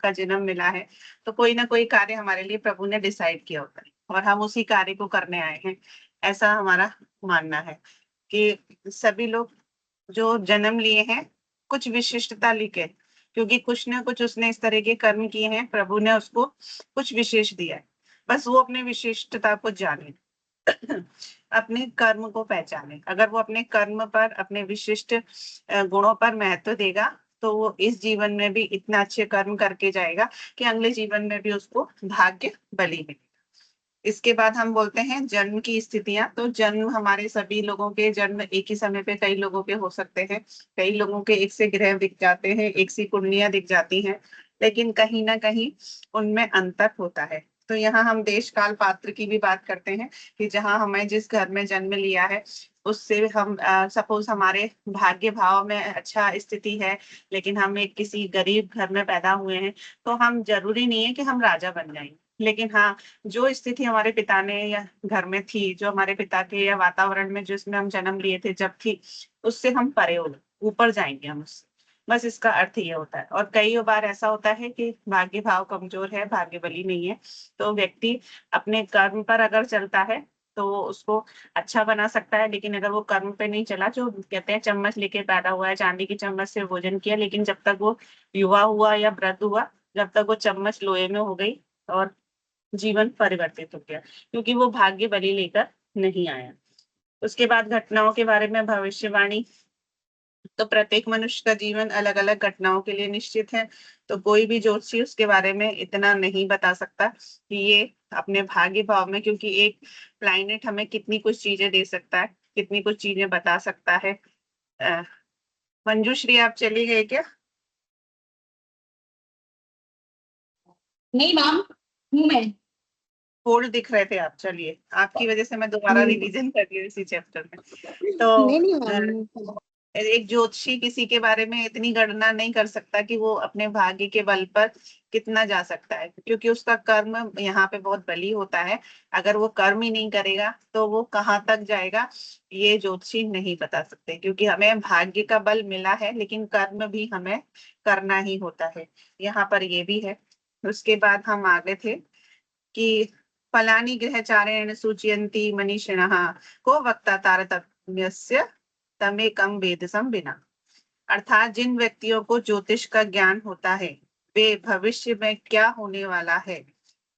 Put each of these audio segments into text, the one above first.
का जन्म मिला है, तो कोई ना कोई कार्य हमारे लिए प्रभु ने डिसाइड किया होता है और हम उसी कार्य को करने आए हैं। ऐसा हमारा मानना है कि सभी लोग जो जन्म लिए हैं कुछ विशिष्टता लेके, क्योंकि कुछ ना कुछ उसने इस तरह के कर्म किए हैं, प्रभु ने उसको कुछ विशेष दिया है। बस वो अपने विशिष्टता को जाने, अपने कर्म को पहचाने। अगर वो अपने कर्म पर, अपने विशिष्ट गुणों पर महत्व देगा, तो वो इस जीवन में भी इतना अच्छे कर्म करके जाएगा कि अगले जीवन में भी उसको भाग्य बली मिलेगा। इसके बाद हम बोलते हैं जन्म की स्थितियां। तो जन्म हमारे सभी लोगों के जन्म एक ही समय पे कई लोगों के हो सकते हैं। कई लोगों के एक से ग्रह दिख जाते हैं, एक सी कुंडलियां दिख जाती हैं, लेकिन कहीं ना कहीं उनमें अंतर होता है। तो यहाँ हम देश काल पात्र की भी बात करते हैं कि जहाँ हमें जिस घर में जन्म लिया है उससे हम सपोज हमारे भाग्य भाव में अच्छा स्थिति है, लेकिन हम एक किसी गरीब घर में पैदा हुए हैं, तो हम जरूरी नहीं है कि हम राजा बन जाएंगे। लेकिन हाँ, जो स्थिति हमारे पिता ने या घर में थी, जो हमारे पिता के या वातावरण में जिसमें हम जन्म लिए थे जब थी, उससे हम परे हो, ऊपर जाएंगे हम उससे। बस इसका अर्थ ये होता है। और कई बार ऐसा होता है कि भाग्य भाव कमजोर है, भाग्य बली नहीं है, तो व्यक्ति अपने कर्म पर अगर चलता है तो वो उसको अच्छा बना सकता है। लेकिन अगर वो कर्म पे नहीं चला, जो कहते हैं चम्मच लेके पैदा हुआ है, चांदी की चम्मच से भोजन किया, लेकिन जब तक वो युवा हुआ या वृद्ध हुआ, जब तक वो चम्मच लोहे में हो गई और जीवन परिवर्तित हो गया, क्योंकि वो भाग्य बलि लेकर नहीं आया। उसके बाद घटनाओं के बारे में भविष्यवाणी। तो प्रत्येक मनुष्य का जीवन अलग अलग घटनाओं के लिए निश्चित है, तो कोई भी ज्योतिषी उसके बारे में इतना नहीं बता सकता कि ये अपने भाग्य भाव में, क्योंकि एक प्लैनेट हमें कितनी कुछ चीजें दे सकता है, कितनी कुछ चीजें बता सकता है। अ, मंजूश्री आप चली गए क्या? नहीं मैम, हूँ मैं। होल्ड दिख रहे थे आप, चलिए आपकी वजह से मैं दोबारा नहीं रिवीजन कर रही हूँ इसी चैप्टर में। तो नहीं मैम। एक ज्योतिषी किसी के बारे में इतनी गणना नहीं कर सकता कि वो अपने भाग्य के बल पर कितना जा सकता है, क्योंकि उसका कर्म यहाँ पे बहुत बली होता है। अगर वो कर्म ही नहीं करेगा तो वो कहाँ तक जाएगा, ये ज्योतिषी नहीं बता सकते, क्योंकि हमें भाग्य का बल मिला है लेकिन कर्म भी हमें करना ही होता है। यहाँ पर ये भी है। उसके बाद हम आगे थे कि फलानि ग्रहचारेण सूचयन्ति मनीषिणः को वक्ता तारतम्यस्य तमेकं वेदसं विना। अर्थात जिन व्यक्तियों को ज्योतिष का ज्ञान होता है, वे भविष्य में क्या होने वाला है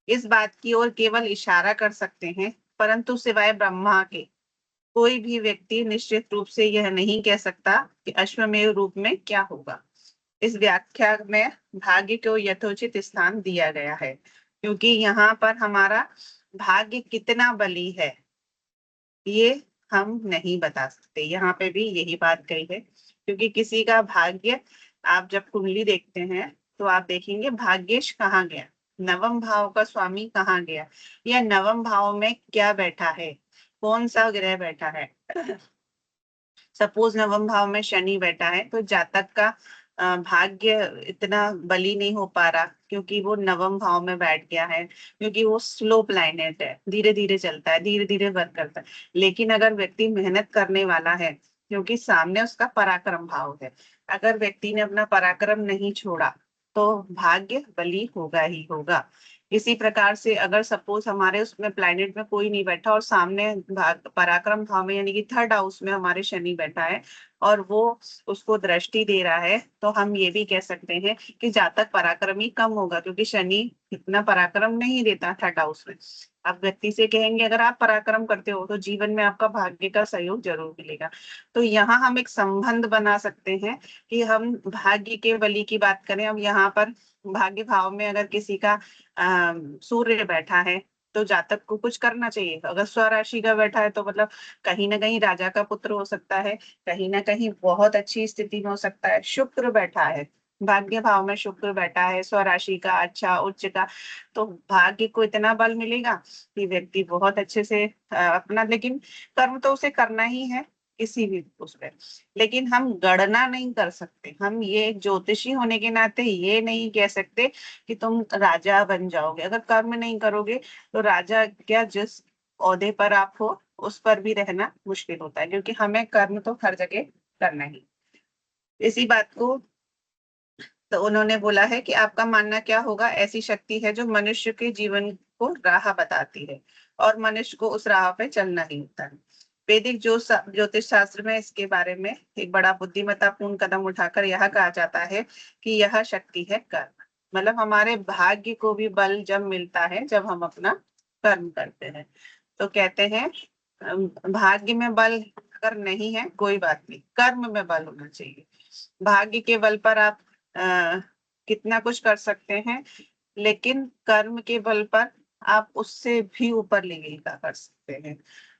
इस बात की ओर केवल इशारा कर सकते हैं, परंतु सिवाय ब्रह्मा के कोई भी व्यक्ति निश्चित रूप से यह नहीं कह सकता कि अश्वमेध रूप में क्या होगा। इस व्याख्या में भाग्य को यथोचित स्थान दिया गया है, क्योंकि यहाँ पर हमारा भाग्य कितना बली है ये हम नहीं बता सकते। यहाँ पे भी यही बात कही है, क्योंकि किसी का भाग्य, आप जब कुंडली देखते हैं तो आप देखेंगे भाग्येश कहाँ गया, नवम भाव का स्वामी कहाँ गया, या नवम भाव में क्या बैठा है, कौन सा ग्रह बैठा है। सपोज नवम भाव में शनि बैठा है तो जातक का भाग्य इतना बली नहीं हो पा रहा, क्योंकि वो नवम भाव में बैठ गया है, क्योंकि वो स्लो प्लैनेट है, धीरे धीरे चलता है, धीरे धीरे वर्क करता है। लेकिन अगर व्यक्ति मेहनत करने वाला है, क्योंकि सामने उसका पराक्रम भाव है, अगर व्यक्ति ने अपना पराक्रम नहीं छोड़ा तो भाग्य बली होगा ही होगा। इसी प्रकार से अगर सपोज हमारे उसमें प्लैनेट में कोई नहीं बैठा और सामने पराक्रम भाव में यानी कि थर्ड हाउस में हमारे शनि बैठा है और वो उसको दृष्टि दे रहा है, तो हम ये भी कह सकते हैं कि जातक पराक्रमी कम होगा, क्योंकि शनि इतना पराक्रम नहीं देता थर्ड हाउस में। आप व्यक्ति से कहेंगे अगर आप पराक्रम करते हो तो जीवन में आपका भाग्य का सहयोग जरूर मिलेगा। तो यहाँ हम एक संबंध बना सकते हैं कि हम भाग्य के बली की बात करें। अब यहाँ पर भाग्य भाव में अगर किसी का सूर्य बैठा है तो जातक को कुछ करना चाहिए। अगर स्वराशि का बैठा है तो मतलब कहीं ना कहीं राजा का पुत्र हो सकता है, कहीं ना कहीं बहुत अच्छी स्थिति में हो सकता है। शुक्र बैठा है, भाग्य भाव में शुक्र बैठा है स्वराशि का, अच्छा उच्च का, तो भाग्य को इतना बल मिलेगा कि व्यक्ति बहुत अच्छे से अपना, लेकिन कर्म तो उसे करना ही है किसी भी उस पर। लेकिन हम गणना नहीं कर सकते, हम ये ज्योतिषी होने के नाते ये नहीं कह सकते कि तुम राजा बन जाओगे। अगर कर्म नहीं करोगे तो राजा क्या, जिस ओहदे पर आप हो उस पर भी रहना मुश्किल होता है, क्योंकि हमें कर्म तो हर जगह करना ही। इसी बात को तो उन्होंने बोला है कि आपका मानना क्या होगा, ऐसी शक्ति है जो मनुष्य के जीवन को राह बताती है और मनुष्य को उस राह पे चलना ही होता है। वैदिक ज्योतिष शास्त्र में इसके बारे में एक बड़ा बुद्धिमत्तापूर्ण कदम उठाकर यह कहा जाता है कि यह शक्ति है कर्म। मतलब हमारे भाग्य को भी बल जब मिलता है जब हम अपना कर्म करते हैं। तो कहते हैं भाग्य में बल अगर नहीं है कोई बात नहीं, कर्म में बल होना चाहिए। भाग्य के बल पर आप अ, कितना कुछ कर सकते हैं, लेकिन कर्म के बल पर आप उससे भी ऊपर लेवल का कर सकते हैं।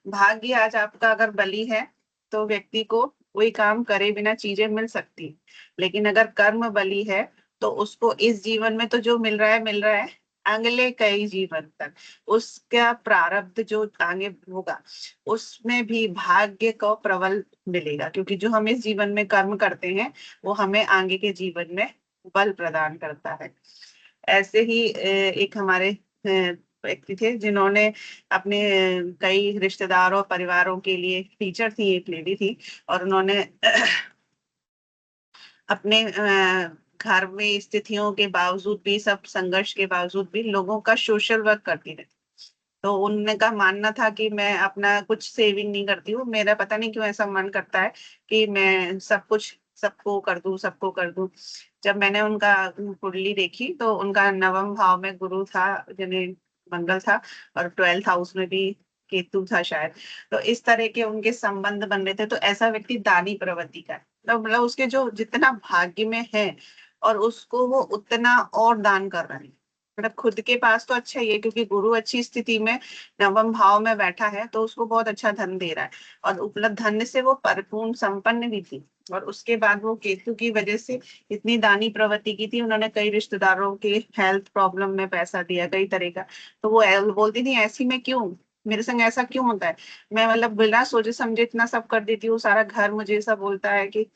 भाग्य आज आपका अगर बली है तो व्यक्ति को कोई काम करे बिना चीजें मिल सकती हैं। लेकिन अगर कर्म बली है तो उसको इस जीवन में तो जो मिल रहा है अगले कई जीवन तक उसका प्रारब्ध जो आगे होगा उसमें भी भाग्य को प्रबल मिलेगा, क्योंकि जो हम इस जीवन में कर्म करते हैं वो हमें आगे के जीवन में बल प्रदान करता है। ऐसे ही एक हमारे व्यक्ति थे जिन्होंने अपने कई रिश्तेदारों परिवारों के लिए, टीचर थी, एक लेडी थी, और उन्होंने अपने घर में स्थितियों के बावजूद भी, सब संघर्ष के बावजूद भी लोगों का सोशल वर्क करती रहती। तो उनका मानना था कि मैं अपना कुछ सेविंग नहीं करती हूँ, मेरा पता नहीं क्यों ऐसा मन करता है कि मैं सब कुछ सबको कर दूं, सबको कर दूं। जब मैंने उनका कुंडली देखी तो उनका नवम भाव में गुरु था, यानी मंगल था, और 12th हाउस में भी केतु था शायद। तो इस तरह के उनके संबंध बन रहे थे। तो ऐसा व्यक्ति दानी प्रवृत्ति का है, तो मतलब उसके जो जितना भाग्य में है और उसको वो उतना और दान कर रहे हैं। मतलब खुद के पास तो अच्छा ही है क्योंकि गुरु अच्छी स्थिति में नवम भाव में बैठा है तो उसको बहुत अच्छा धन दे रहा है, और उपलब्ध धन से वो परिपूर्ण संपन्न भी थी। और उसके बाद वो केतु की वजह से इतनी दानी प्रवृत्ति की थी, उन्होंने कई रिश्तेदारों के हेल्थ प्रॉब्लम में पैसा दिया कई तरह का। तो वो बोलती थी ऐसी में क्यों, मेरे संग ऐसा क्यों होता है, मैं मतलब बिना सोचे समझे इतना सब कर देती हूँ, सारा घर मुझे ऐसा बोलता है कि।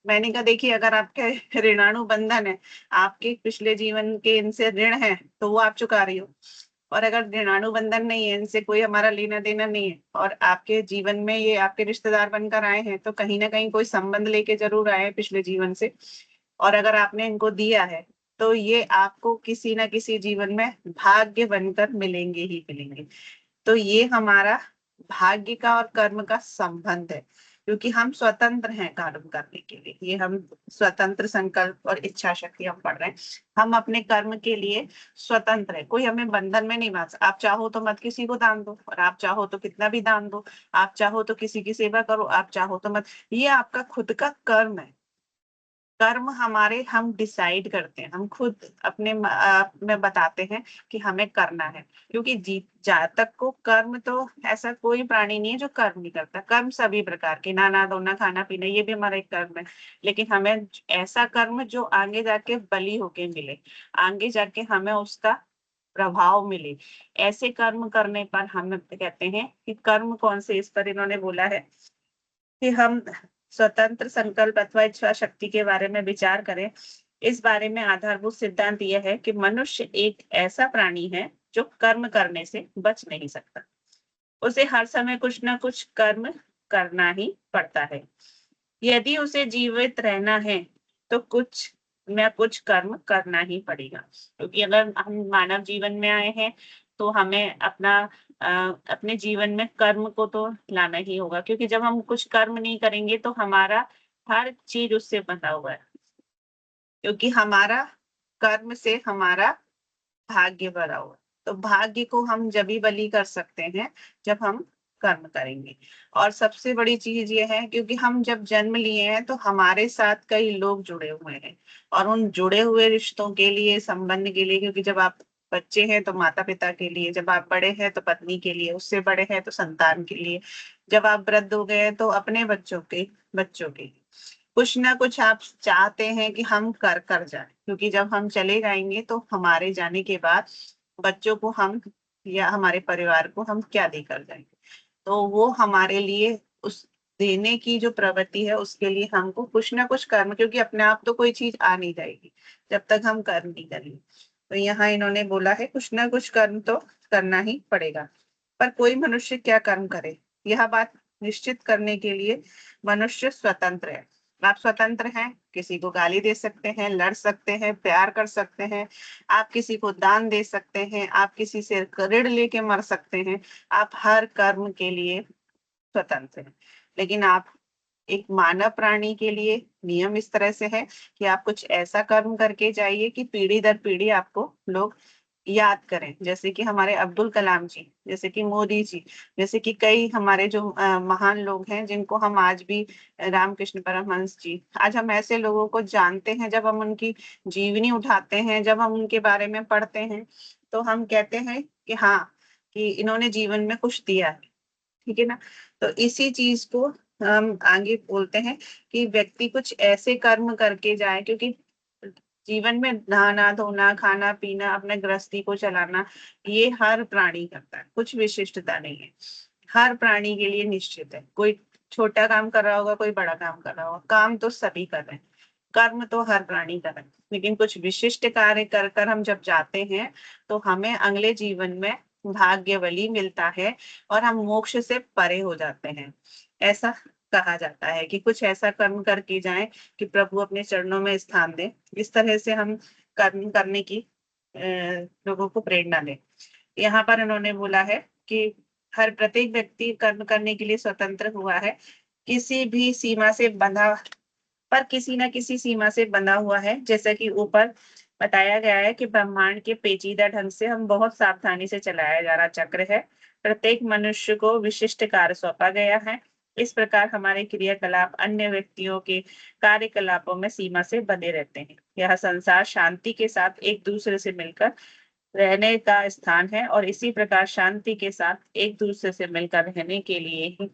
मैंने कहा देखिए, अगर आपके ऋणानुबंधन है, आपके पिछले जीवन के इनसे ऋण है तो वो आप चुका रही हो, और अगर ऋणानुबंधन नहीं है, इनसे कोई हमारा लेना देना नहीं है, और आपके जीवन में ये आपके रिश्तेदार बनकर आए हैं, तो कहीं ना कहीं कोई संबंध लेके जरूर आए हैं पिछले जीवन से। और अगर आपने इनको दिया है तो ये आपको किसी ना किसी जीवन में भाग्य बनकर मिलेंगे ही मिलेंगे। तो ये हमारा भाग्य का और कर्म का संबंध है, क्योंकि हम स्वतंत्र हैं कर्म करने के लिए। ये हम स्वतंत्र संकल्प और इच्छा शक्ति हम पढ़ रहे हैं। हम अपने कर्म के लिए स्वतंत्र है, कोई हमें बंधन में नहीं बांध सकता। आप चाहो तो मत किसी को दान दो, और आप चाहो तो कितना भी दान दो, आप चाहो तो किसी की सेवा करो, आप चाहो तो मत। ये आपका खुद का कर्म है। कर्म हमारे हम डिसाइड करते हैं, हम खुद अपने में बताते हैं कि हमें करना है। क्योंकि जातक को कर्म तो ऐसा कोई प्राणी नहीं है जो कर्म नहीं करता। कर्म सभी प्रकार के, नहाना धोना खाना पीना, ये भी हमारा एक कर्म है। लेकिन हमें ऐसा कर्म जो आगे जाके बली होके मिले, आगे जाके हमें उसका प्रभाव मिले, ऐसे कर्म करने पर हम कहते हैं कि कर्म कौन से। इस पर इन्होंने बोला है कि हम स्वतंत्र संकल्प अथवा इच्छा शक्ति के बारे में विचार करें। इस बारे में आधारभूत सिद्धांत यह है कि मनुष्य एक ऐसा प्राणी है जो कर्म करने से बच नहीं सकता। उसे हर समय कुछ ना कुछ कर्म करना ही पड़ता है। यदि उसे जीवित रहना है तो कुछ न कुछ कर्म करना ही पड़ेगा। क्योंकि अगर हम मानव जीवन में आए हैं तो हमें अपने जीवन में कर्म को तो लाना ही होगा, क्योंकि जब हम कुछ कर्म नहीं करेंगे तो हमारा हर चीज उससे बंधा हुआ है। क्योंकि हमारा कर्म से हमारा भाग्य भरा हुआ है। तो भाग्य को हम जब ही बलि कर सकते हैं जब हम कर्म करेंगे। और सबसे बड़ी चीज ये है, क्योंकि हम जब जन्म लिए हैं तो हमारे साथ कई लोग जुड़े हुए हैं, और उन जुड़े हुए रिश्तों के लिए, संबंध के लिए, क्योंकि जब आप बच्चे हैं तो माता पिता के लिए, जब आप बड़े हैं तो पत्नी के लिए, उससे बड़े हैं तो संतान के लिए, जब आप वृद्ध हो गए तो अपने बच्चों के लिए। कुछ ना कुछ आप चाहते हैं कि हम कर कर जाए, क्योंकि जब हम चले जाएंगे तो हमारे जाने के बाद बच्चों को हम या हमारे परिवार को हम क्या देकर जाएंगे। तो वो हमारे लिए उस देने की जो प्रवृत्ति है उसके लिए हमको कुछ ना कुछ कर्म, क्योंकि अपने आप तो कोई चीज आ नहीं जाएगी जब तक हम कर्म नहीं करेंगे। तो यहाँ इन्होंने बोला है कुछ ना कुछ कर्म तो करना ही पड़ेगा। पर कोई मनुष्य क्या कर्म करे, यह बात निश्चित करने के लिए मनुष्य स्वतंत्र है। आप स्वतंत्र हैं, किसी को गाली दे सकते हैं, लड़ सकते हैं, प्यार कर सकते हैं, आप किसी को दान दे सकते हैं, आप किसी से ऋण लेके मर सकते हैं, आप हर कर्म के लिए स्वतंत्र हैं। लेकिन आप एक मानव प्राणी के लिए नियम इस तरह से है कि आप कुछ ऐसा कर्म करके जाइए कि पीढ़ी दर पीढ़ी आपको लोग याद करें। जैसे कि हमारे अब्दुल कलाम जी, जैसे कि मोदी जी, जैसे कि कई हमारे जो महान लोग हैं जिनको हम आज भी, रामकृष्ण परमहंस जी, आज हम ऐसे लोगों को जानते हैं। जब हम उनकी जीवनी उठाते हैं, जब हम उनके बारे में पढ़ते हैं, तो हम कहते हैं कि हाँ, कि इन्होंने जीवन में कुछ दिया है। ठीक है ना? तो इसी चीज को हम आगे बोलते हैं कि व्यक्ति कुछ ऐसे कर्म करके जाए, क्योंकि जीवन में नहाना धोना खाना पीना अपने गृहस्थी को चलाना ये हर प्राणी करता है, कुछ विशिष्टता नहीं है। हर प्राणी के लिए निश्चित है, कोई छोटा काम कर रहा होगा, कोई बड़ा काम कर रहा होगा, काम तो सभी कर रहे हैं, कर्म तो हर प्राणी कर रहे हैं। लेकिन कुछ विशिष्ट कार्य कर कर हम जब जाते हैं तो हमें अगले जीवन में भाग्य बली मिलता है और हम मोक्ष से परे हो जाते हैं। ऐसा कहा जाता है कि कुछ ऐसा कर्म करके जाएं कि प्रभु अपने चरणों में स्थान दें। इस तरह से हम कर्म करने की लोगों को प्रेरणा दें। यहाँ पर इन्होंने बोला है कि हर प्रत्येक व्यक्ति कर्म करने के लिए स्वतंत्र हुआ है, किसी भी सीमा से बंधा, पर किसी न किसी सीमा से बंधा हुआ है। जैसा कि ऊपर बताया गया है कि ब्रह्मांड के पेचीदा ढंग से हम बहुत सावधानी से चलाया जा रहा चक्र है। प्रत्येक मनुष्य को विशिष्ट कार्य सौंपा गया है। इस प्रकार हमारे क्रियाकलाप अन्य व्यक्तियों के कार्यकलापों में सीमा से बंधे रहते हैं। यह संसार शांति के साथ एक दूसरे से मिलकर रहने का स्थान है और इसी प्रकार शांति के साथ एक दूसरे से मिलकर रहने के लिए ही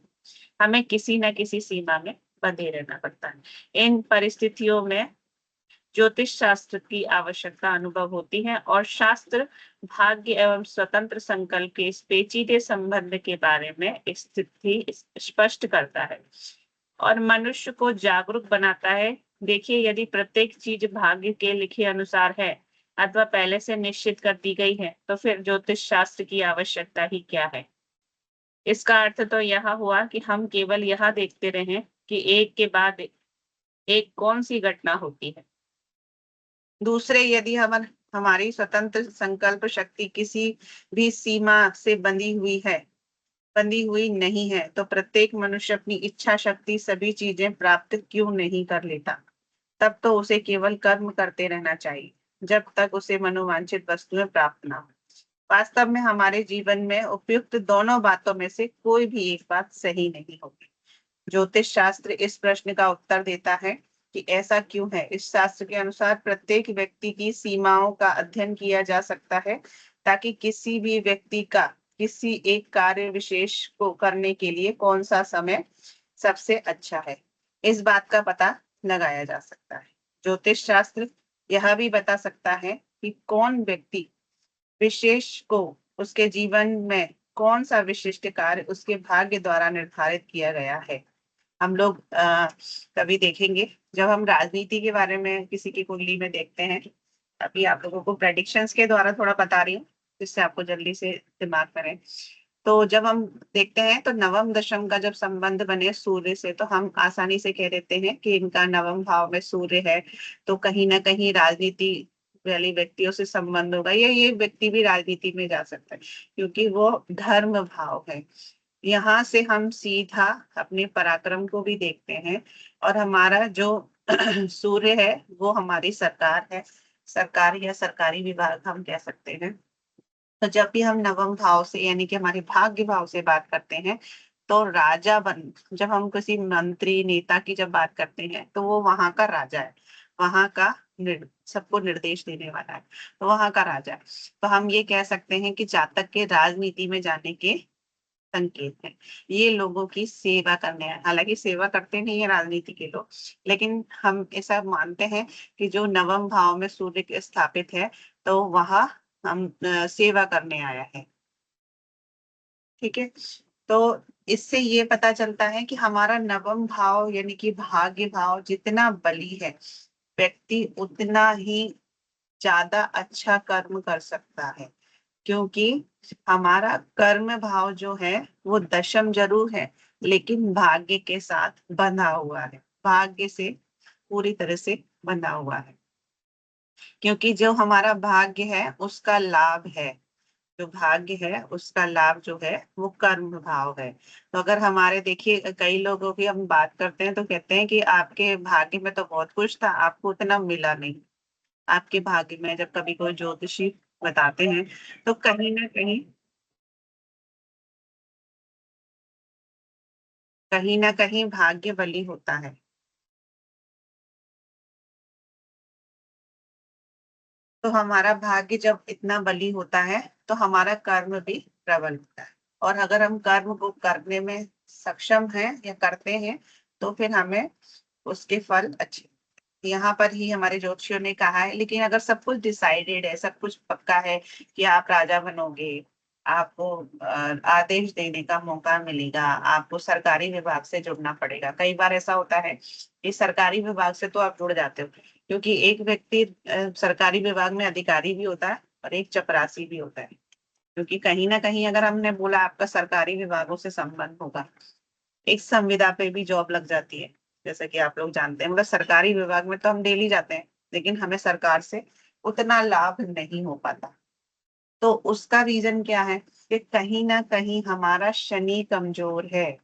हमें किसी न किसी सीमा में बंधे रहना पड़ता है। इन परिस्थितियों में ज्योतिष शास्त्र की आवश्यकता अनुभव होती है और शास्त्र भाग्य एवं स्वतंत्र संकल्प के इस पेचीदे संबंध के बारे में स्थिति स्पष्ट करता है और मनुष्य को जागरूक बनाता है। देखिए, यदि प्रत्येक चीज भाग्य के लिखे अनुसार है अथवा पहले से निश्चित कर दी गई है, तो फिर ज्योतिष शास्त्र की आवश्यकता ही क्या है। इसका अर्थ तो यह हुआ कि हम केवल यह देखते रहें कि एक के बाद एक कौन सी घटना होती है। दूसरे, यदि हम हमारी स्वतंत्र संकल्प शक्ति किसी भी सीमा से बंधी हुई नहीं है, तो प्रत्येक मनुष्य अपनी इच्छा शक्ति सभी चीजें प्राप्त क्यों नहीं कर लेता। तब तो उसे केवल कर्म करते रहना चाहिए जब तक उसे मनोवांछित वस्तुएं प्राप्त ना हो। वास्तव में हमारे जीवन में उपयुक्त दोनों बातों में से कोई भी एक बात सही नहीं होगी। ज्योतिष शास्त्र इस प्रश्न का उत्तर देता है कि ऐसा क्यों है। इस शास्त्र के अनुसार प्रत्येक व्यक्ति की सीमाओं का अध्ययन किया जा सकता है ताकि किसी भी व्यक्ति का किसी एक कार्य विशेष को करने के लिए कौन सा समय सबसे अच्छा है, इस बात का पता लगाया जा सकता है। ज्योतिष शास्त्र यह भी बता सकता है कि कौन व्यक्ति विशेष को उसके जीवन में कौन सा विशिष्ट कार्य उसके भाग्य द्वारा निर्धारित किया गया है। हम लोग कभी देखेंगे, जब हम राजनीति के बारे में किसी की कुंडली में देखते हैं, अभी आप लोगों को प्रेडिक्शंस के द्वारा थोड़ा बता रही हूँ जिससे आपको जल्दी से दिमाग में रहे। तो जब हम देखते हैं तो नवम दशम का जब संबंध बने सूर्य से, तो हम आसानी से कह देते हैं कि इनका नवम भाव में सूर्य है, तो कहीं ना कहीं राजनीति वाले व्यक्तियों से संबंध होगा, या ये व्यक्ति भी राजनीति में जा सकता है क्योंकि वो धर्म भाव है। यहाँ से हम सीधा अपने पराक्रम को भी देखते हैं और हमारा जो सूर्य है वो हमारी सरकार है, सरकार या सरकारी विभाग हम कह सकते हैं। तो जब भी हम नवम भाव से यानी कि हमारे भाग्य भाव से बात करते हैं, तो राजा बन, जब हम किसी मंत्री नेता की जब बात करते हैं तो वो वहां का राजा है, वहां का सबको निर्देश देने वाला है, तो वहां का राजा है। तो हम ये कह सकते हैं कि जातक के राजनीति में जाने के संकेत है। ये लोगों की सेवा करने हैं, हालांकि सेवा करते नहीं है राजनीति के लोग, लेकिन हम ऐसा मानते हैं कि जो नवम भाव में सूर्य के स्थापित है तो वहां हम सेवा करने आया है। ठीक है, तो इससे ये पता चलता है कि हमारा नवम भाव यानी कि भाग्य भाव जितना बली है, व्यक्ति उतना ही ज्यादा अच्छा कर्म कर सकता है, क्योंकि हमारा कर्म भाव जो है वो दशम जरूर है लेकिन भाग्य के साथ बंधा हुआ है। भाग्य से पूरी तरह से बंधा हुआ है, क्योंकि जो हमारा भाग्य है उसका लाभ है, जो भाग्य है उसका लाभ जो है वो कर्म भाव है। तो अगर हमारे, देखिए कई लोगों की हम बात करते हैं तो कहते हैं कि आपके भाग्य में तो बहुत कुछ था, आपको उतना मिला नहीं। आपके भाग्य में जब कभी कोई ज्योतिषी बताते हैं तो कहीं ना कहीं भाग्य बली होता है। तो हमारा भाग्य जब इतना बली होता है तो हमारा कर्म भी प्रबल होता है, और अगर हम कर्म को करने में सक्षम हैं या करते हैं तो फिर हमें उसके फल अच्छे। यहाँ पर ही हमारे ज्योतिषियों ने कहा है, लेकिन अगर सब कुछ डिसाइडेड है, सब कुछ पक्का है कि आप राजा बनोगे, आपको आदेश देने का मौका मिलेगा, आपको सरकारी विभाग से जुड़ना पड़ेगा। कई बार ऐसा होता है कि सरकारी विभाग से तो आप जुड़ जाते हो, क्योंकि एक व्यक्ति सरकारी विभाग में अधिकारी भी होता है और एक चपरासी भी होता है। क्योंकि कहीं ना कहीं अगर हमने बोला आपका सरकारी विभागों से संबंध होगा, एक संविदा पे भी जॉब लग जाती है, जैसे कि आप लोग जानते हैं, मतलब सरकारी विभाग में तो हम डेली जाते हैं, लेकिन हमें सरकार से उतना लाभ नहीं हो पाता। तो उसका रीजन क्या है कि कहीं ना कहीं हमारा शनि कमजोर है,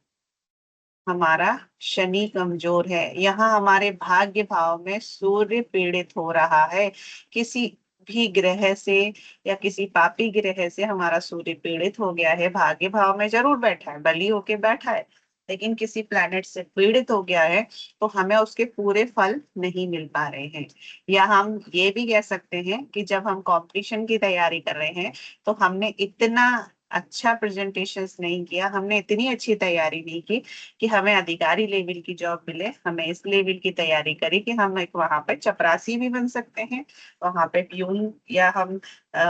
हमारा शनि कमजोर है। यहाँ हमारे भाग्य भाव में सूर्य पीड़ित हो रहा है, किसी भी ग्रह से या किसी पापी ग्रह से हमारा सूर्य पीड़ित हो गया है। भाग्य भाव में जरूर बैठा है, बली होके बैठा है, लेकिन किसी प्लैनेट से पीड़ित हो गया है, तो हमें उसके पूरे फल नहीं मिल पा रहे हैं। या हम ये भी कह सकते हैं कि जब हम कंपटीशन की तैयारी कर रहे हैं तो हमने इतना अच्छा प्रेजेंटेशंस नहीं किया, हमने इतनी अच्छी तैयारी नहीं की कि हमें अधिकारी लेवल की जॉब मिले। हमें इस लेवल की तैयारी करी कि हम एक वहां पे चपरासी भी बन सकते हैं, वहां पे प्यून, या हम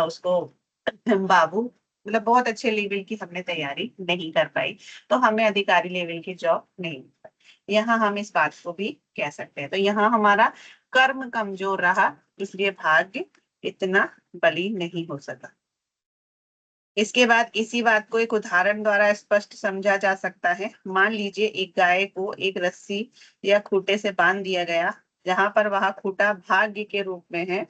उसको बाबू, मतलब बहुत अच्छे लेवल की हमने तैयारी नहीं कर पाई, तो हमें अधिकारी लेवल की जॉब नहीं मिल पाई। यहाँ हम इस बात को भी कह सकते हैं। तो यहाँ हमारा कर्म कमजोर रहा, इसलिए भाग्य इतना बली नहीं हो सका। इसके बाद इसी बात को एक उदाहरण द्वारा स्पष्ट समझा जा सकता है। मान लीजिए एक गाय को एक रस्सी या खूंटे से बांध दिया गया, जहां पर वह खूंटा भाग्य के रूप में है।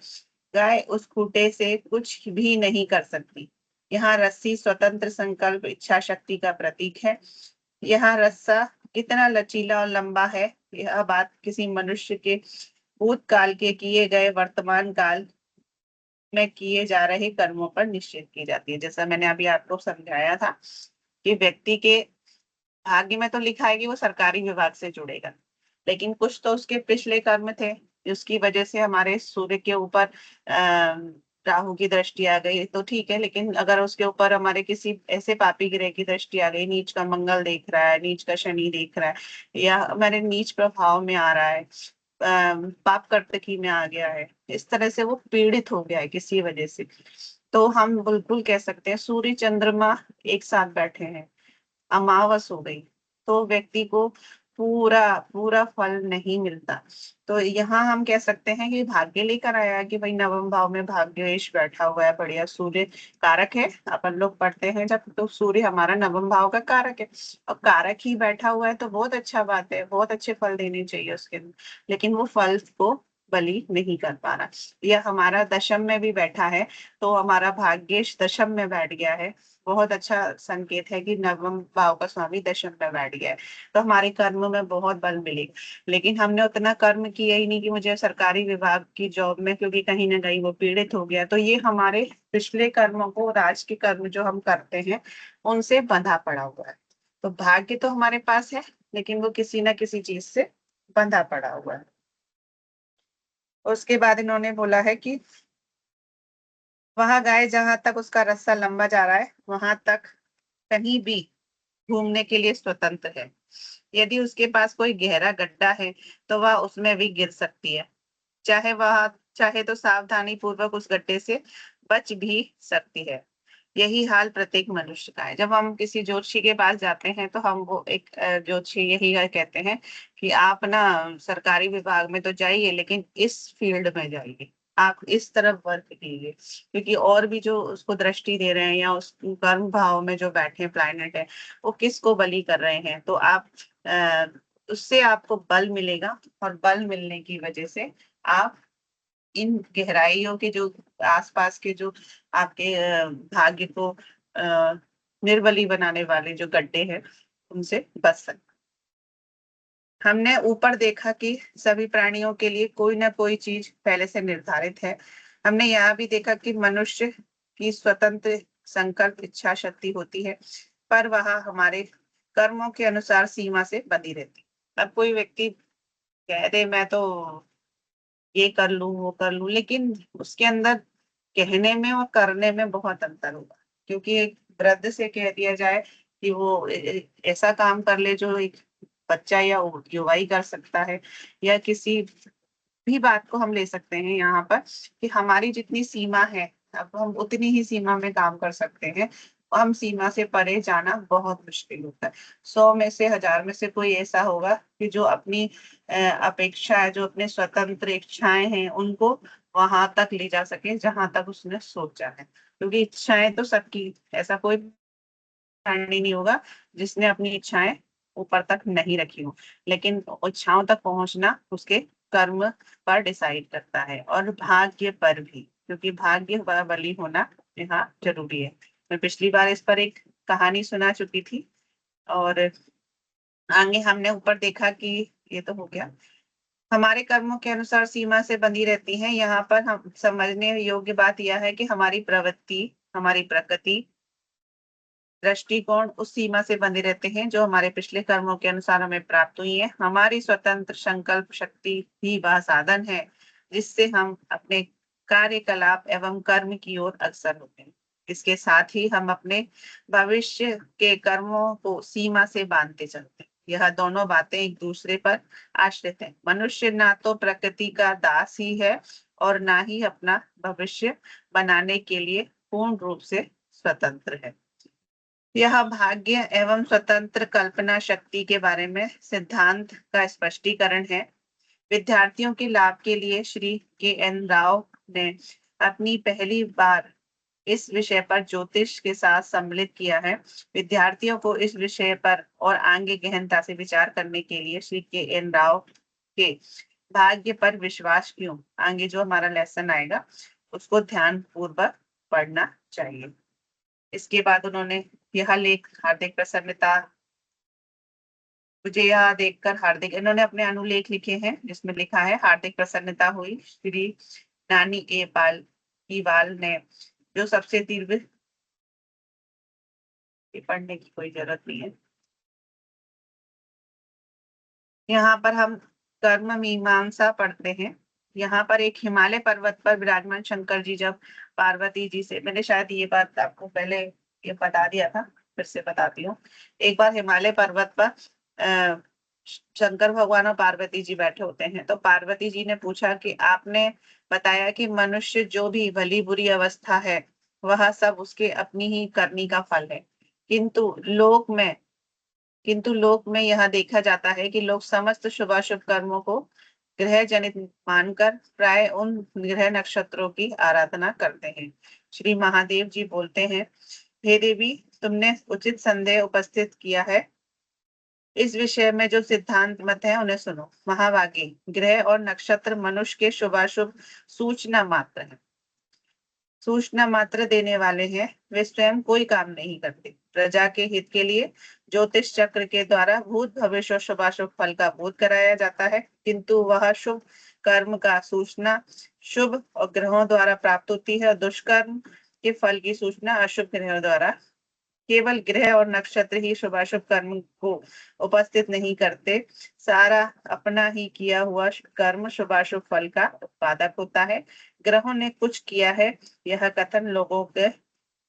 गाय उस खूंटे से कुछ भी नहीं कर सकती। यहाँ रस्सी स्वतंत्र संकल्प इच्छा शक्ति का प्रतीक है। यह रस्सा कितना लचीला और लंबा है, यह बात किसी मनुष्य के भूतकाल के किए गए वर्तमान काल में किए जा रहे कर्मों पर निश्चित की जाती है। जैसा मैंने अभी आपको समझाया था कि व्यक्ति के भाग्य में तो लिखा है कि वो सरकारी विभाग से जुड़ेगा, लेकिन कुछ तो उसके पिछले कर्म थे, उसकी वजह से हमारे सूर्य के ऊपर राहु की दृष्टि आ गई तो ठीक है, लेकिन अगर उसके ऊपर हमारे किसी ऐसे पापी ग्रह की दृष्टि आ गई, नीच का मंगल देख रहा है, नीच का शनि देख रहा है, या हमारे नीच प्रभाव में आ रहा है, पाप कर्तकी में आ गया है, इस तरह से वो पीड़ित हो गया है किसी वजह से, तो हम बिल्कुल कह सकते हैं सूर्य चंद्रमा एक साथ बैठे हैं, अमावस हो गई, तो व्यक्ति को पूरा पूरा फल नहीं मिलता। तो यहाँ हम कह सकते हैं कि भाग्य लेकर आया है कि भाई नवम भाव में भाग्येश बैठा हुआ है, बढ़िया सूर्य कारक है। अपन लोग पढ़ते हैं जब, तो सूर्य हमारा नवम भाव का कारक है, और कारक ही बैठा हुआ है तो बहुत अच्छा बात है, बहुत अच्छे फल देने चाहिए उसके, लेकिन वो फल को बलि नहीं कर पा रहा। यह हमारा दशम में भी बैठा है, तो हमारा भाग्येश दशम में बैठ गया है, बहुत अच्छा संकेत है कि नवम भाव का स्वामी दशम में बैठ गया है, तो हमारे कर्म में बहुत बल मिलेगा। लेकिन हमने उतना कर्म किया ही नहीं कि मुझे सरकारी विभाग की जॉब में, क्योंकि कहीं ना कहीं वो पीड़ित हो गया, तो ये हमारे पिछले कर्मों को, राज के कर्म जो हम करते हैं उनसे बंधा पड़ा हुआ है। तो भाग्य तो हमारे पास है, लेकिन वो किसी ना किसी चीज से बंधा पड़ा हुआ है। उसके बाद इन्होंने बोला है कि वहां गाय जहां तक उसका रास्ता लंबा जा रहा है वहां तक कहीं भी घूमने के लिए स्वतंत्र है। यदि उसके पास कोई गहरा गड्ढा है तो वह उसमें भी गिर सकती है, चाहे वह चाहे तो सावधानी पूर्वक उस गड्ढे से बच भी सकती है। यही हाल प्रत्येक मनुष्य का है। जब हम किसी ज्योतिषी के पास जाते हैं तो हम वो एक ज्योतिषी यही कहते हैं कि आप ना सरकारी विभाग में तो जाइए, लेकिन इस फील्ड में जाइए, आप इस तरफ वर्क कीजिए, क्योंकि और भी जो उसको दृष्टि दे रहे हैं या उस कर्म भाव में जो बैठे प्लैनेट है वो किसको बलि कर रहे हैं, तो आप उससे आपको बल मिलेगा और बल मिलने की वजह से आप इन गहराइयों के जो आसपास के जो आपके भाग्य को निर्बली बनाने वाले जो गड्ढे हैं उनसे बच सकते। हमने ऊपर देखा कि सभी प्राणियों के लिए कोई ना कोई चीज पहले से निर्धारित है। हमने यहाँ भी देखा कि मनुष्य की स्वतंत्र संकल्प इच्छा शक्ति होती है, पर वह हमारे कर्मों के अनुसार सीमा से बंधी रहती। अब कोई व्यक्ति कह दे मैं तो ये कर लूं वो कर लूं, लेकिन उसके अंदर कहने में और करने में बहुत अंतर होगा। क्योंकि एक वृद्ध से कह दिया जाए कि वो ऐसा काम कर ले जो एक बच्चा या युवा ही कर सकता है, या किसी भी बात को हम ले सकते हैं यहाँ पर कि हमारी जितनी सीमा है अब हम उतनी ही सीमा में काम कर सकते हैं। हम सीमा से परे जाना बहुत मुश्किल होता है। 100 में से 1000 में से कोई ऐसा होगा कि जो अपनी अपेक्षा है, जो अपने स्वतंत्र इच्छाएं हैं उनको वहां तक ले जा सके जहां तक उसने सोचा है। क्योंकि इच्छाएं तो सबकी, ऐसा कोई प्राणी नहीं होगा जिसने अपनी इच्छाएं ऊपर तक नहीं रखी हो, लेकिन इच्छाओं तक पहुंचना उसके कर्म पर डिसाइड करता है और भाग्य पर भी, क्योंकि भाग्य व बली होना यहाँ जरूरी है। मैं पिछली बार इस पर एक कहानी सुना चुकी थी। और आगे हमने ऊपर देखा कि ये तो हो गया, हमारे कर्मों के अनुसार सीमा से बंधी रहती है। यहाँ पर हम समझने योग्य बात यह है कि हमारी प्रवृत्ति, हमारी प्रकृति, दृष्टिकोण उस सीमा से बंधे रहते हैं जो हमारे पिछले कर्मों के अनुसार हमें प्राप्त हुई है। हमारी स्वतंत्र संकल्प शक्ति ही वह साधन है जिससे हम अपने कार्यकलाप एवं कर्म की ओर अग्रसर होते हैं। इसके साथ ही हम अपने भविष्य के कर्मों को सीमा से बांधते चलते हैं। यह दोनों बातें एक दूसरे पर आश्रित हैं। मनुष्य ना तो प्रकृति का दास ही है और ना ही अपना भविष्य बनाने के लिए पूर्ण रूप से स्वतंत्र है। यह भाग्य एवं स्वतंत्र कल्पना शक्ति के बारे में सिद्धांत का स्पष्टीकरण है। विद्यार्थियों के लाभ के लिए श्री के.एन. राव ने अपनी पहली बार इस विषय पर ज्योतिष के साथ सम्मिलित किया है। विद्यार्थियों को इस विषय पर और आगे गहनता से विचार करने के लिए श्री के.एन. राव के भाग्य पर विश्वास क्यों, आगे जो हमारा लेसन आएगा उसको ध्यान पूर्वक पढ़ना चाहिए। इसके बाद उन्होंने यह लेख हार्दिक प्रसन्नता, मुझे यह देखकर हार्दिक, इन्होंने अपने अनुलेख लिखे हैं जिसमें लिखा है हार्दिक प्रसन्नता हुई श्री नानी ए पाल की वाल ने, जो सबसे तीव्र, पढ़ने की कोई जरूरत नहीं है। यहाँ पर हम कर्म मीमांसा पढ़ते हैं। यहाँ पर एक हिमालय पर्वत पर विराजमान शंकर जी जब पार्वती जी से, मैंने शायद ये बात आपको पहले ये बता दिया था, फिर से बताती हूँ। एक बार हिमालय पर्वत पर शंकर भगवान और पार्वती जी बैठे होते हैं, तो पार्वती जी ने पूछा कि आपने बताया कि मनुष्य जो भी भली बुरी अवस्था है वह सब उसके अपनी ही करनी का फल है, किंतु लोक में यह देखा जाता है कि लोग समस्त शुभाशुभ कर्मों को ग्रह जनित मानकर प्राय उन ग्रह नक्षत्रों की आराधना करते हैं। श्री महादेव जी बोलते हैं, हे देवी, तुमने उचित संदेह उपस्थित किया है। इस विषय में जो सिद्धांत मत है उन्हें सुनो। महाभागी, ग्रह और नक्षत्र मनुष्य के शुभाशुभ सूचना मात्र है, सूचना मात्र देने वाले हैं। वे स्वयं कोई काम नहीं करते। प्रजा के हित के लिए ज्योतिष चक्र के द्वारा भूत भविष्य और शुभाशुभ फल का बोध कराया जाता है, किंतु वह शुभ कर्म का सूचना शुभ और ग्रहों द्वारा प्राप्त होती है और दुष्कर्म के फल की सूचना अशुभ ग्रहों द्वारा। केवल ग्रह और नक्षत्र ही शुभाशुभ कर्म को उपस्थित नहीं करते, सारा अपना ही किया हुआ कर्म शुभाशुभ फल का उत्पादक होता है। ग्रहों ने कुछ किया है, यह कथन लोगों के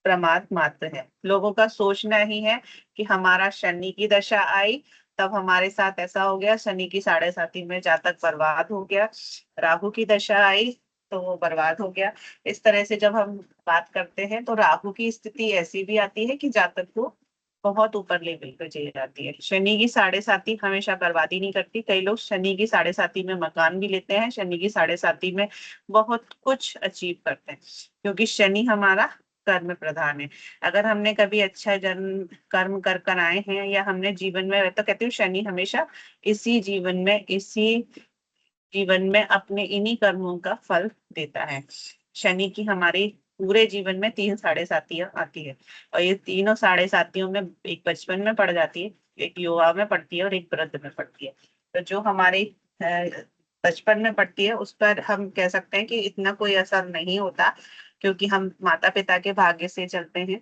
प्रमाद मात्र है। लोगों का सोचना ही है कि हमारा शनि की दशा आई तब हमारे साथ ऐसा हो गया, शनि की 7.5 में जातक बर्बाद हो गया, राहु की दशा आई तो वो बर्बाद हो गया। इस तरह से जब हम बात करते हैं तो राहु की स्थिति ऐसी भी आती है कि जातक को बहुत ऊपर लेवल पे चली जाती है। शनि की 7.5 हमेशा बर्बादी नहीं करती। कई लोग शनि की 7.5 में मकान भी लेते हैं, शनि की 7.5 में बहुत कुछ अचीव करते हैं, क्योंकि शनि हमारा कर्म प्रधान है। अगर हमने कभी अच्छा जन्म कर्म कर आए हैं या हमने जीवन में, तो कहती हूँ शनि हमेशा इसी जीवन में अपने इन्हीं कर्मों का फल देता है। शनि की हमारी पूरे जीवन में 3 साढ़े सातियां आती है, और ये तीनों साढ़े सातियों में एक बचपन में पड़ जाती है, एक युवा में पड़ती है और एक वृद्ध में पड़ती है। तो जो हमारी बचपन में पड़ती है उस पर हम कह सकते हैं कि इतना कोई असर नहीं होता, क्योंकि हम माता पिता के भाग्य से चलते हैं।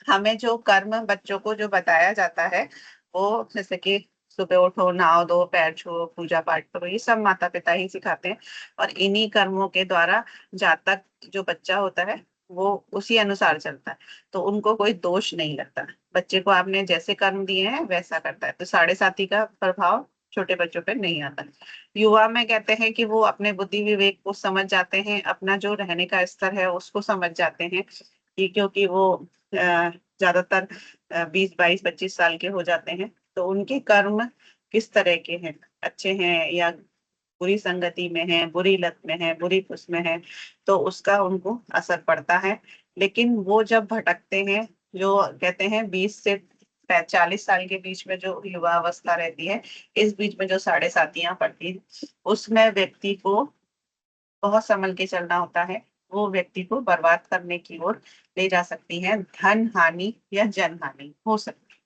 हमें जो कर्म बच्चों को जो बताया जाता है, वो जैसे कि सुबह उठो, नहाओ धो, पैर छुओ, पूजा पाठ करो, ये सब माता पिता ही सिखाते हैं। और इन्हीं कर्मों के द्वारा जातक जो बच्चा होता है वो उसी अनुसार चलता है, तो उनको कोई दोष नहीं लगता। बच्चे को आपने जैसे कर्म दिए हैं वैसा करता है, तो साढ़े साती का प्रभाव छोटे बच्चों पे नहीं आता। युवा में कहते हैं कि वो अपने बुद्धि विवेक को समझ जाते हैं, अपना जो रहने का स्तर है उसको समझ जाते हैं, कि क्योंकि वो ज्यादातर 20 22 25 साल के हो जाते हैं, तो उनके कर्म किस तरह के हैं, अच्छे हैं या बुरी संगति में है, बुरी लत में है, बुरी उसमें है, तो उसका उनको असर पड़ता है। लेकिन वो जब भटकते हैं, जो कहते हैं 20 से 40 साल के बीच में जो युवा अवस्था रहती है, इस बीच में जो साढ़े सातियां पड़ती है, उसमें व्यक्ति को बहुत संभल के चलना होता है। वो व्यक्ति को बर्बाद करने की ओर ले जा सकती है, धन हानि या जन हानि हो सकती है।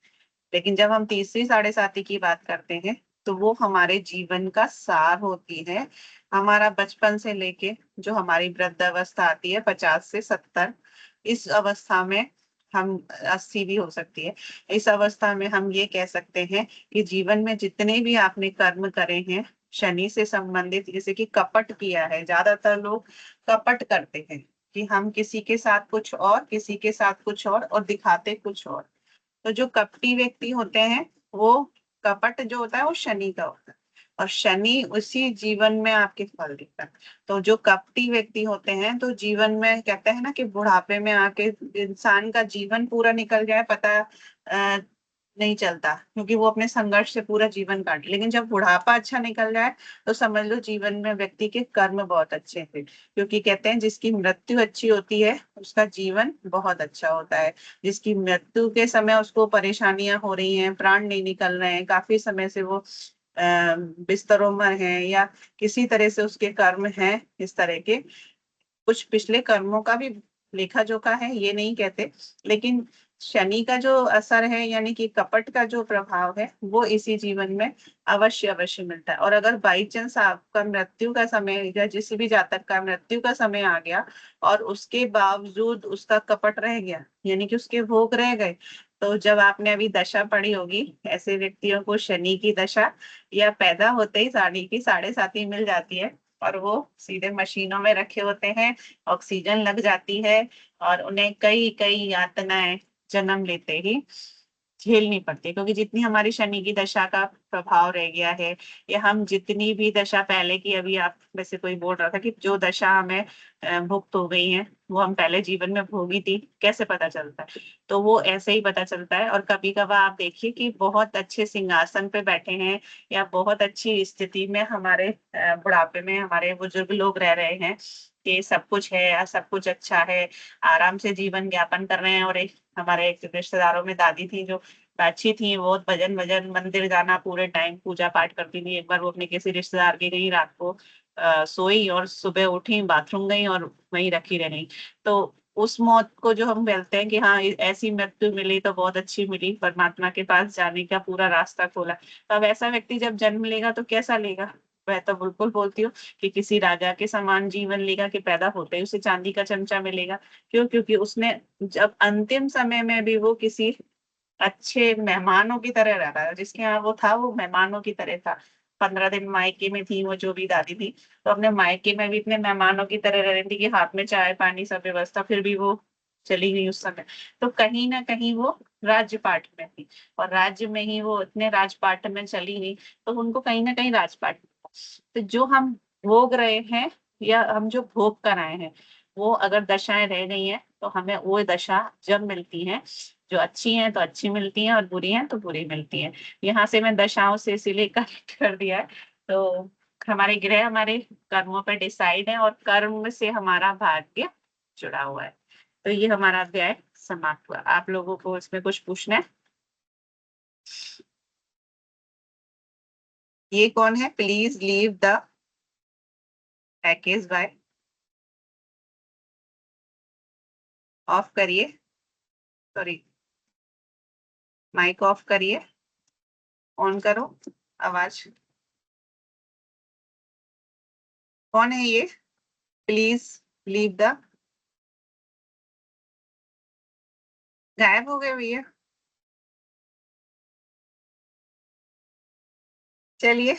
लेकिन जब हम तीसरी साढ़े साती की बात करते हैं, तो वो हमारे जीवन का सार होती है। हमारा बचपन से लेके जो हमारी वृद्ध अवस्था आती है 50 से 70, इस अवस्था में हम 80 भी हो सकती है। इस अवस्था में हम ये कह सकते हैं कि जीवन में जितने भी आपने कर्म करे हैं शनि से संबंधित, जैसे कि कपट किया है, ज्यादातर लोग कपट करते हैं कि हम किसी के साथ कुछ और, किसी के साथ कुछ और दिखाते कुछ और। तो जो कपटी व्यक्ति होते हैं, वो कपट जो होता है वो शनि का होता है, और शनि उसी जीवन में आपके फल देता है। तो जो कपटी व्यक्ति होते हैं, तो जीवन में कहते हैं ना कि बुढ़ापे में आके इंसान का जीवन पूरा निकल जाए पता नहीं चलता, क्योंकि वो अपने संघर्ष से पूरा जीवन काट, लेकिन जब बुढ़ापा अच्छा निकल जाए तो समझ लो जीवन में व्यक्ति के कर्म बहुत अच्छे थे, क्योंकि कहते हैं जिसकी मृत्यु अच्छी होती है उसका जीवन बहुत अच्छा होता है। जिसकी मृत्यु के समय उसको परेशानियां हो रही हैं, प्राण नहीं निकल रहे हैं, काफी समय से वो बिस्तरों में है, या किसी तरह से उसके कर्म हैं इस तरह के, कुछ पिछले कर्मों का भी लेखा जोखा है, ये नहीं कहते, लेकिन शनि का जो असर है यानी कि कपट का जो प्रभाव है वो इसी जीवन में अवश्य अवश्य मिलता है। और अगर बाई चांस आपका मृत्यु का समय या किसी भी जातक का मृत्यु का समय आ गया और उसके बावजूद उसका कपट रह गया, यानी कि उसके भोग रह गए, तो जब आपने अभी दशा पढ़ी होगी, ऐसे व्यक्तियों को शनि की दशा या पैदा होते ही साड़ी की साढ़े साती मिल जाती है, और वो सीधे मशीनों में रखे होते हैं, ऑक्सीजन लग जाती है, और उन्हें कई कई यातनाएं जन्म लेते ही झेलनी पड़ती है, क्योंकि जितनी हमारी शनि की दशा का प्रभाव रह गया है, या हम जितनी भी दशा पहले की, अभी आप वैसे कोई बोल रहा था कि जो दशा हमें भुक्त हो गई है वो हम पहले जीवन में भोगी थी, कैसे पता चलता है? तो वो ऐसे ही पता चलता है। और कभी कभार आप देखिए कि बहुत अच्छे सिंहासन पे बैठे हैं या बहुत अच्छी स्थिति में हमारे बुढ़ापे में हमारे बुजुर्ग लोग रह रहे हैं, कि सब कुछ है या सब कुछ अच्छा है, आराम से जीवन यापन कर रहे हैं, और एक हमारे एक रिश्तेदारों में दादी थी जो अच्छी थी, बहुत भजन भजन मंदिर जाना, पूरे टाइम पूजा पाठ करती थी। एक बार वो अपने किसी रिश्तेदार के गई, रात को सोई और सुबह उठी, बाथरूम गई और वहीं रखी रह गई। तो उस मौत को जो हम बोलते हैं कि हाँ ऐसी मृत्यु मिली तो बहुत अच्छी मिली, परमात्मा के पास जाने का पूरा रास्ता खोला, तो अब ऐसा व्यक्ति जब जन्म लेगा तो कैसा लेगा? मैं तो बिल्कुल बोलती हूँ कि किसी राजा के समान जीवन लेगा, कि पैदा होते ही उसे चांदी का चमचा मिलेगा। क्यों? क्योंकि उसने जब अंतिम समय में भी वो किसी अच्छे मेहमानों की तरह रह रहा है, जिसके यहाँ वो था वो मेहमानों की तरह था। 15 दिन मायके में थी वो जो भी दादी थी, तो अपने मायके में भी इतने मेहमानों की तरह रह रही थी कि हाथ में चाय पानी सब व्यवस्था, फिर भी वो चली गई उस समय। तो कहीं ना कहीं वो राजपाट में थी, और राज्य में ही वो इतने राजपाट में चली गई, तो उनको कहीं ना कहीं राजपाट। तो जो हम भोग रहे हैं या हम जो भोग कर आए हैं, वो अगर दशाएं रह गई हैं तो हमें वो दशा जब मिलती है, जो अच्छी हैं तो अच्छी मिलती हैं और बुरी हैं तो बुरी मिलती हैं। यहाँ से मैं दशाओं से इसीलिए कनेक्ट कर दिया है। तो हमारे ग्रह हमारे कर्मों पर डिसाइड है, और कर्म से हमारा भाग्य जुड़ा हुआ है। तो ये हमारा अध्याय समाप्त हुआ। आप लोगों को इसमें कुछ पूछना है? ये कौन है? Please leave the package bye. Off करिए, सॉरी माइक ऑफ करिए, ऑन करो आवाज। कौन है ये? Please leave the. गायब हो गए भैया। चलिए,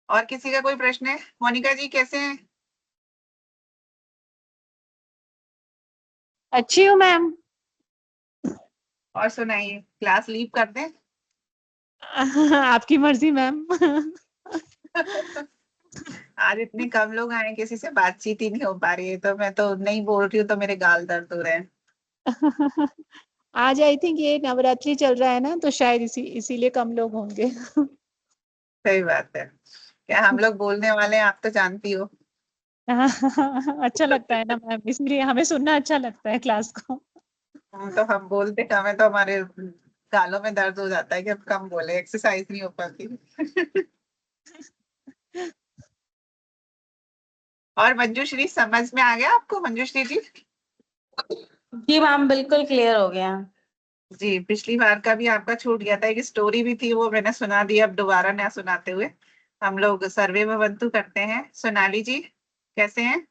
और किसी का कोई प्रश्न है? मोनिका जी कैसे हैं? अच्छी हूँ मैम। और सुनाइए, क्लास लीव कर दें? आपकी मर्जी मैम। आज इतने कम लोग आए, किसी से बातचीत ही नहीं हो पा रही है, तो मैं तो नहीं बोल रही हूँ तो मेरे गाल दर्द हो रहे हैं। आज आई थिंक ये नवरात्रि चल रहा है ना, तो शायद इसीलिए कम लोग होंगे। सही बात है। क्या हम लोग बोलने वाले हैं, आप तो जानती हो। अच्छा लगता है ना मैम, इसलिए हमें सुनना अच्छा लगता है क्लास को। तो हम बोलते कम है तो हमारे गालों में दर्द हो जाता है कि हम कम बोले, एक्सरसाइज नहीं हो पाती। और मंजूश्री समझ में आ गया आपको? मंजूश्री जी जी मैम, बिल्कुल क्लियर हो गया। जी, पिछली बार का भी आपका छूट गया था, एक स्टोरी भी थी वो मैंने सुना दी, अब दोबारा ना सुनाते हुए हम लोग सर्वे में बंतु करते हैं। सोनाली जी कैसे हैं?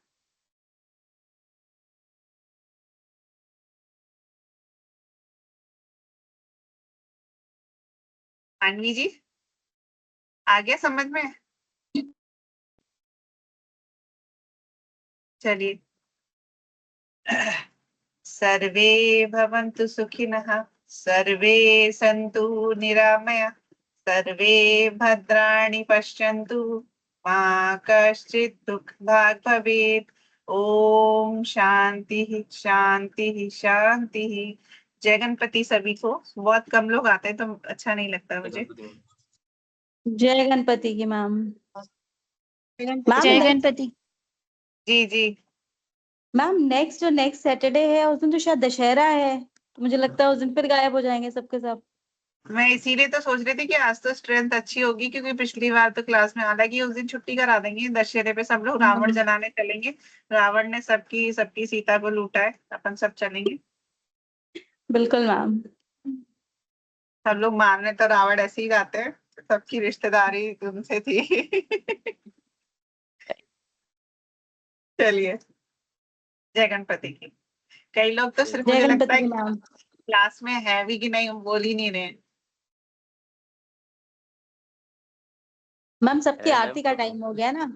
मानवी जी आ गया समझ में? चलिए। सर्वे भवन्तु सुखिनः, सर्वे सन्तु निरामया, सर्वे भद्राणि पश्यन्तु, मा कश्चित् दुःखभाग् भवेत्। ओम शांति शांति शांति। जय गणपति सभी को। बहुत कम लोग आते हैं तो अच्छा नहीं लगता मुझे। जय गणपति की मैम। मैम जय गणपति। जी जी। मैम नेक्स्ट सैटरडे है, उस दिन तो शायद दशहरा है, तो मुझे लगता है उस दिन फिर गायब हो जाएंगे सबके सब। मैं इसीलिए तो सोच रही थी कि आज तो स्ट्रेंथ अच्छी होगी, क्योंकि पिछली बार तो क्लास में, हालांकि उस दिन छुट्टी करा देंगे, दशहरे पे सब लोग रावण जलाने चलेंगे। रावण ने सबकी सबकी सीता को लूटा है, अपन सब चलेंगे। बिल्कुल मैम। सब लोग मारने तो रावण ऐसे ही जाते हैं, सबकी रिश्तेदारी उनसे थी। चलिए, जय गणपति की। कई लोग तो सिर्फ जय मुझे लगता गणपति है की मैम। क्लास में है भी कि नहीं बोल ही नहीं रहे। मैम सबकी आरती का टाइम हो गया ना।